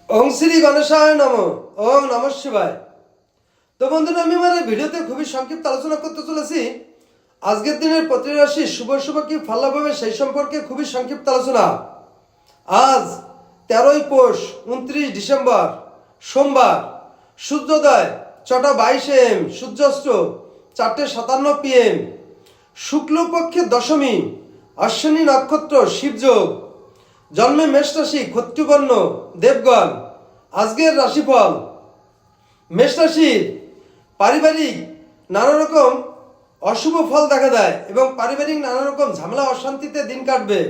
ওং শ্রী গণেশায় নমঃ। ওং নমঃ শিবায়। তো বন্ধুরা, আমি আমার এই ভিডিওতে খুবই সংক্ষিপ্ত আলোচনা করতে চলেছি আজকের দিনের প্রতিটি রাশি শুভ শুভ কি ফল লাভ হবে সেই সম্পর্কে খুবই সংক্ষিপ্ত আলোচনা। আজ 13ই পৌষ 29 ডিসেম্বর সোমবার, সূর্যোদয় 6টা 22 AM, সূর্যাস্ত 4টে 57 PM, শুক্লপক্ষের দশমী, অশ্বিনী নক্ষত্র, শিবযোগ, জন্মে মেষ রাশি, ক্ষত্রিবর্ণ, দেবগণ। আজকের রাশিফল: মেষ রাশির পারিবারিক নানা রকম অশুভ ফল দেখা দেয় এবং পারিবারিক নানা রকম ঝামেলা অশান্তিতে দিন কাটবে।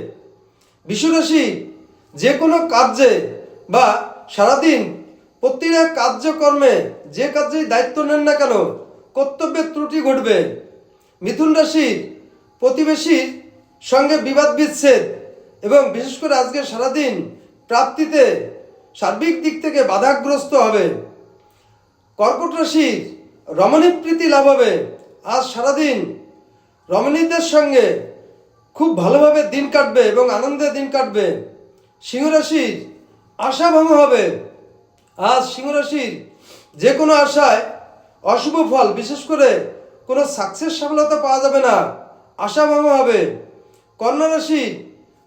বৃষ রাশি যে কোনো কাজে বা সারাদিন প্রতিটা কার্যকর্মে যে কাজেই দায়িত্ব নেন না কেন কর্তব্যের ত্রুটি ঘটবে। মিথুন রাশির প্রতিবেশীর সঙ্গে বিবাদ বিচ্ছেদ এবং বিশেষ করে আজকে সারাদিন প্রাপ্তিতে সার্বিক দিক থেকে বাধাগ্রস্ত হবে। কর্কট রাশির রমণী প্রীতি লাভ হবে। আজ সারাদিন রমণীদের সঙ্গে খুব ভালোভাবে দিন কাটবে এবং আনন্দে দিন কাটবে। সিংহ রাশির আশা ভঙ্গ হবে। আজ সিংহ রাশির যে কোনো আশায় অশুভ ফল, বিশেষ করে কোনো সাকসেস সফলতা পাওয়া যাবে না, আশা ভঙ্গ হবে। কন্যা রাশি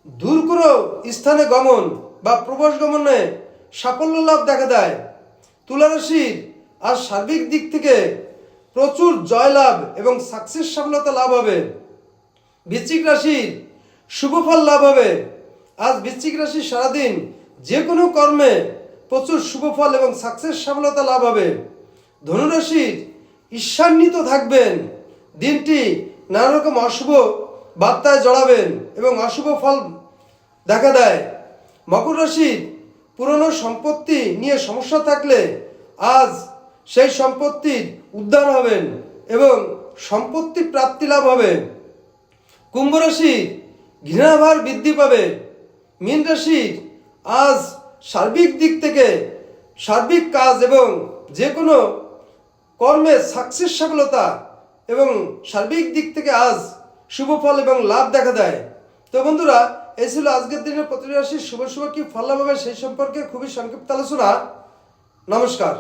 দূর কোনো স্থানে গমন বা প্রবাস গমনে সাফল্য লাভ দেখা দেয়। তুলা রাশির আজ সার্বিক দিক থেকে প্রচুর জয় লাভ এবং সাকসেস সফলতা লাভ হবে। বৃশ্চিক রাশির শুভ ফল লাভ হবে। আজ বৃশ্চিক রাশি সারাদিন যে কোনো কর্মে প্রচুর শুভ ফল এবং সাকসেস সফলতা লাভ হবে। ধনুরাশির ঈর্ষান্বিত থাকবেন, দিনটি নানা রকম অশুভ বার্তায় জড়াবেন এবং অশুভ ফল দেখা দেয়। মকর রাশির পুরনো সম্পত্তি নিয়ে সমস্যা থাকলে আজ সেই সম্পত্তির উদ্ধার হবেন এবং সম্পত্তি প্রাপ্তি লাভ হবে। কুম্ভ রাশির ঘৃণাভার বৃদ্ধি পাবে। মীন রাশির আজ সার্বিক দিক থেকে সার্বিক কাজ এবং যে কোনো কর্মে সাকসেস সফলতা এবং সার্বিক দিক থেকে আজ শুভ ফল এবং লাভ দেখা দেয়। তো বন্ধুরা, এই ছিল আজকের দিনের প্রতিটি রাশির শুভ শুভ কি ফল লাভ হবে সেই সম্পর্কে খুবই সংক্ষিপ্ত আলোচনা। নমস্কার।